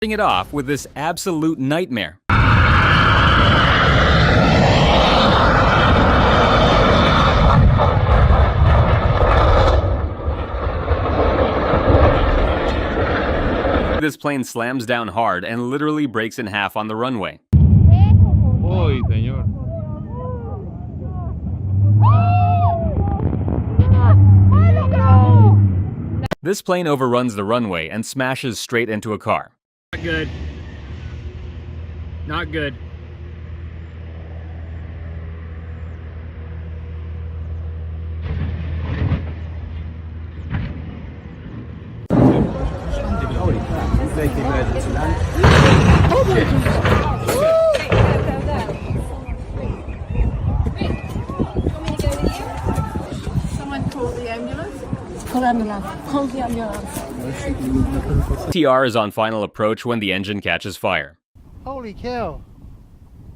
Starting it off with this absolute nightmare. This plane slams down hard and literally breaks in half on the runway. Uy, señor. This plane overruns the runway and smashes straight into a car. Not good. Not good. Someone call the ambulance? Call the ambulance. Call the ambulance. TR is on final approach when the engine catches fire. Holy cow!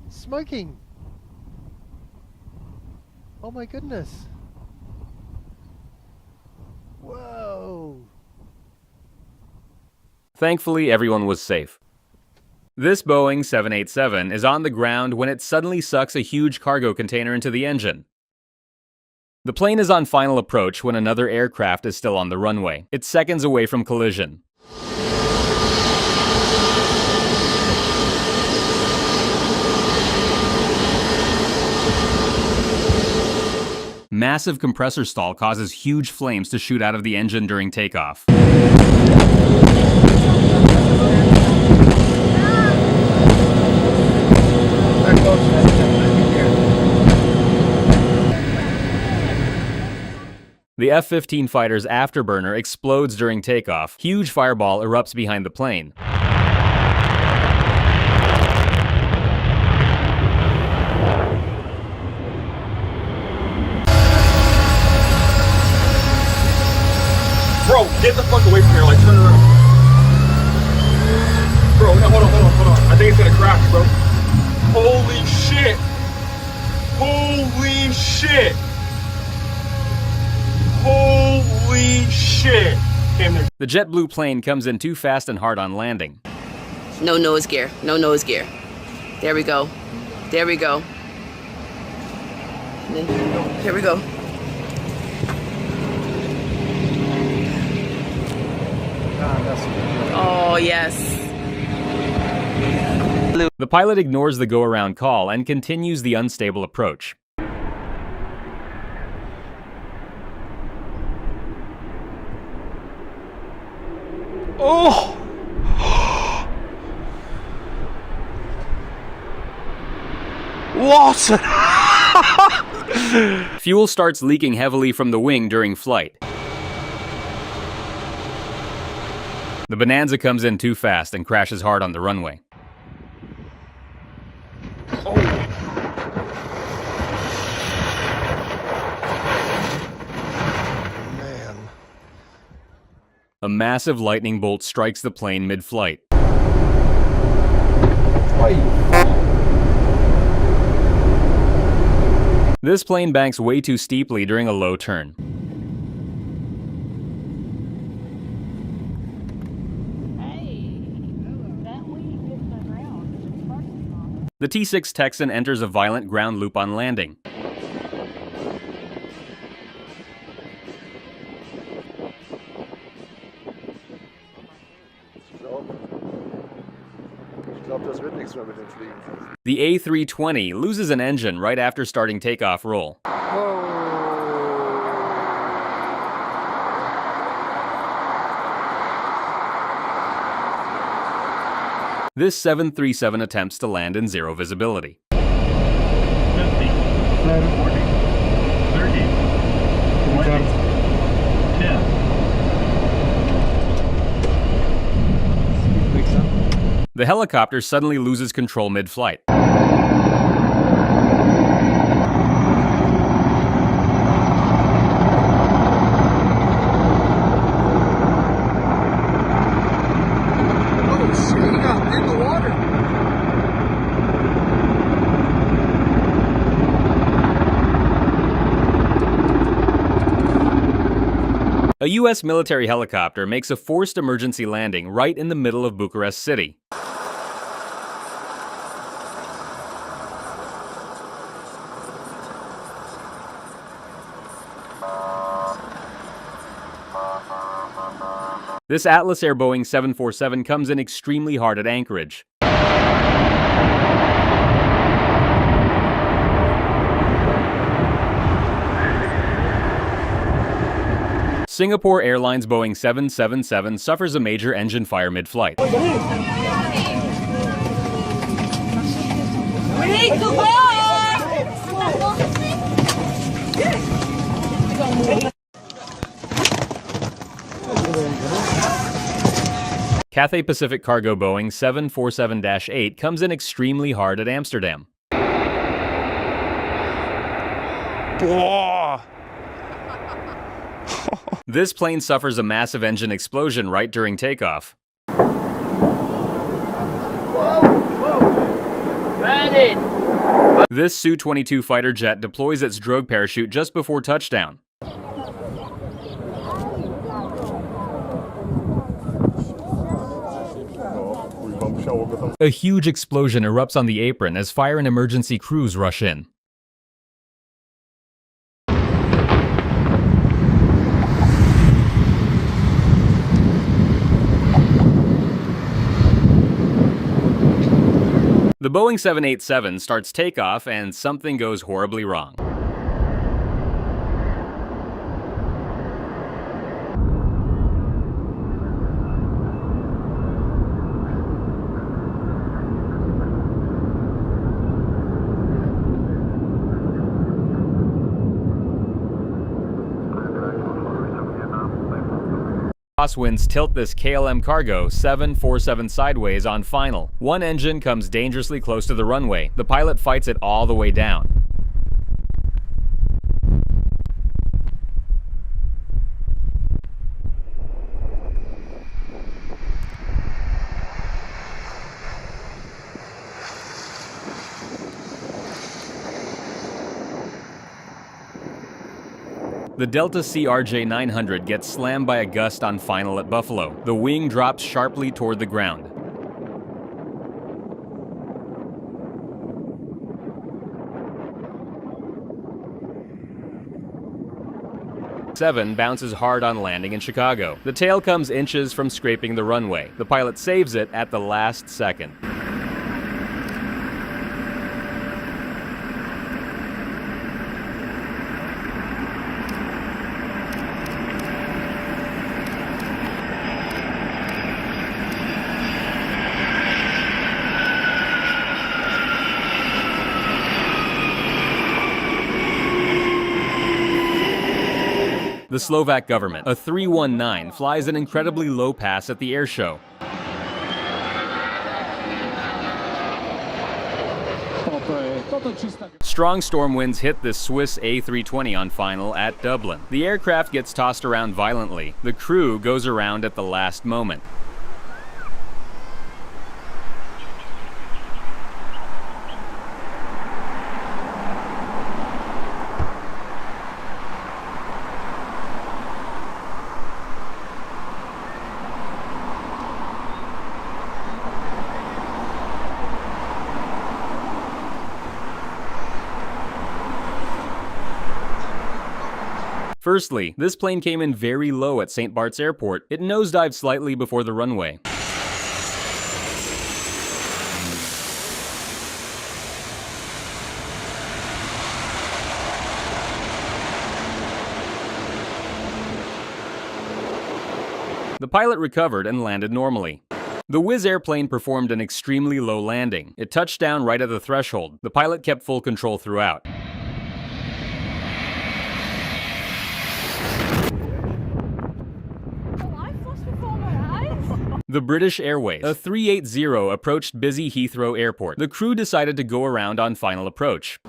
Smoking! Oh my goodness! Whoa! Thankfully, everyone was safe. This Boeing 787 is on the ground when it suddenly sucks a huge cargo container into the engine. The plane is on final approach when another aircraft is still on the runway. It's seconds away from collision. Massive compressor stall causes huge flames to shoot out of the engine during takeoff. The F-15 fighter's afterburner explodes during takeoff. Huge fireball erupts behind the plane. Bro, get the fuck away from here, like turn around. Bro, no, hold on. I think it's gonna crash, bro. Holy shit! Holy shit! Holy shit! The JetBlue plane comes in too fast and hard on landing. No nose gear. No nose gear. There we go. There we go. And then, here we go. Oh, yes. The pilot ignores the go-around call and continues the unstable approach. Oh! What? Fuel starts leaking heavily from the wing during flight. The Bonanza comes in too fast and crashes hard on the runway. Oh. Man. A massive lightning bolt strikes the plane mid-flight. This plane banks way too steeply during a low turn. The T-6 Texan enters a violent ground loop on landing. The A320 loses an engine right after starting takeoff roll. This 737 attempts to land in zero visibility. 50, 40, 30, 20, 10. The helicopter suddenly loses control mid-flight. A US military helicopter makes a forced emergency landing right in the middle of Bucharest city. This Atlas Air Boeing 747 comes in extremely hard at Anchorage. Singapore Airlines Boeing 777 suffers a major engine fire mid-flight. Cathay Pacific Cargo Boeing 747-8 comes in extremely hard at Amsterdam. This plane suffers a massive engine explosion right during takeoff. This Su-22 fighter jet deploys its drogue parachute just before touchdown. A huge explosion erupts on the apron as fire and emergency crews rush in. The Boeing 787 starts takeoff and something goes horribly wrong. Crosswinds tilt this KLM Cargo 747 sideways on final. One engine comes dangerously close to the runway. The pilot fights it all the way down. The Delta CRJ-900 gets slammed by a gust on final at Buffalo. The wing drops sharply toward the ground. Seven bounces hard on landing in Chicago. The tail comes inches from scraping the runway. The pilot saves it at the last second. The Slovak government, a 319, flies an incredibly low pass at the air show. Strong storm winds hit this Swiss A320 on final at Dublin. The aircraft gets tossed around violently. The crew goes around at the last moment. Firstly, this plane came in very low at St. Bart's Airport. It nosedived slightly before the runway. The pilot recovered and landed normally. The Wizz airplane performed an extremely low landing. It touched down right at the threshold. The pilot kept full control throughout. The British Airways, a 380, approached busy Heathrow Airport. The crew decided to go around on final approach.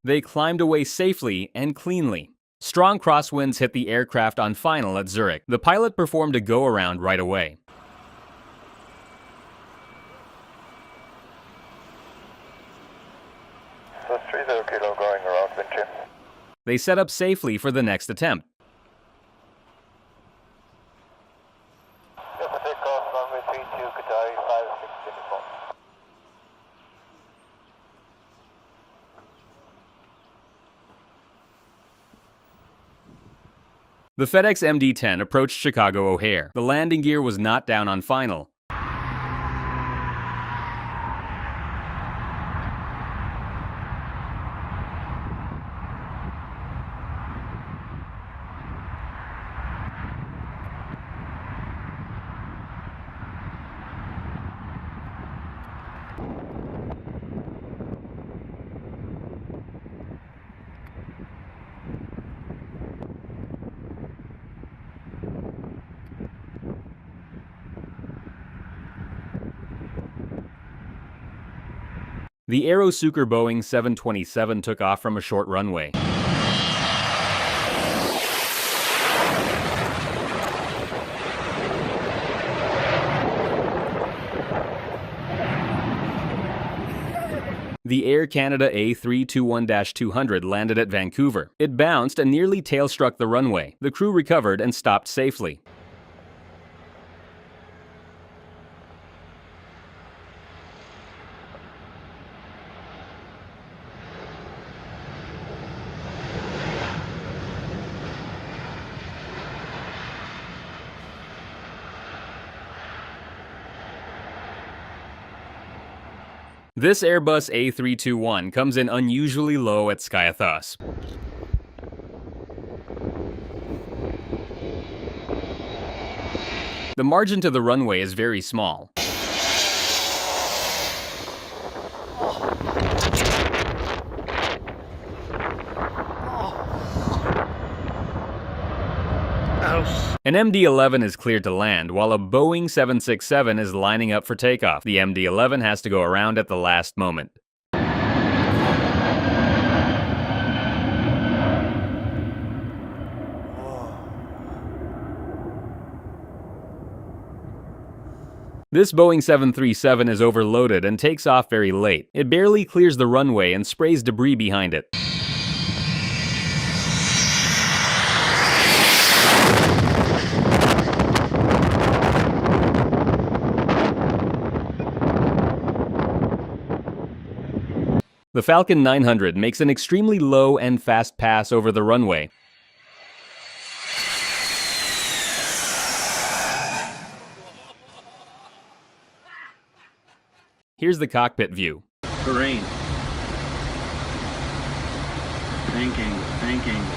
They climbed away safely and cleanly. Strong crosswinds hit the aircraft on final at Zurich. The pilot performed a go-around right away. So 30 kilo going around wind chill. They set up safely for the next attempt. Just a takeoff, runway 32, Qatari 5624. The FedEx MD-10 approached Chicago O'Hare. The landing gear was not down on final. The Aerosucher Boeing 727 took off from a short runway. The Air Canada A321-200 landed at Vancouver. It bounced and nearly tail-struck the runway. The crew recovered and stopped safely. This Airbus A321 comes in unusually low at Skyathos. The margin to the runway is very small. An MD-11 is cleared to land, while a Boeing 767 is lining up for takeoff. The MD-11 has to go around at the last moment. This Boeing 737 is overloaded and takes off very late. It barely clears the runway and sprays debris behind it. The Falcon 900 makes an extremely low and fast pass over the runway. Here's the cockpit view. Terrain. Bank angle, bank angle.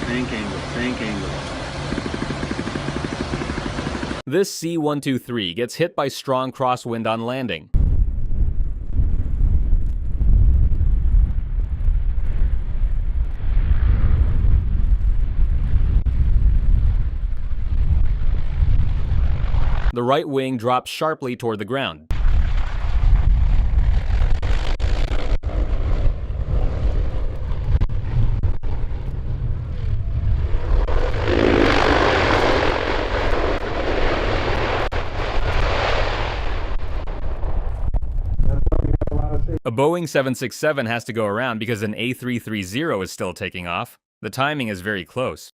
Bank angle, bank angle. This C-123 gets hit by strong crosswind on landing. The right wing drops sharply toward the ground. A Boeing 767 has to go around because an A330 is still taking off. The timing is very close.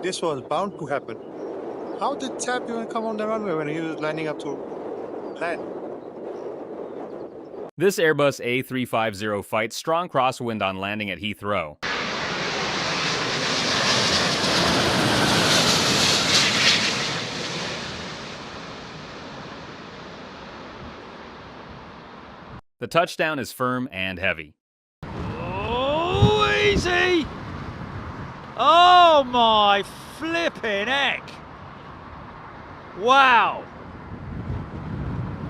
This was bound to happen. How did Tap even come on the runway when he was lining up to land? This Airbus A350 fights strong crosswind on landing at Heathrow. The touchdown is firm and heavy. Oh, easy! Oh my flipping heck! Wow!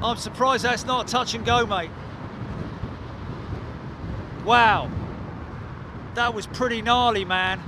I'm surprised that's not a touch and go, mate. Wow! That was pretty gnarly, man.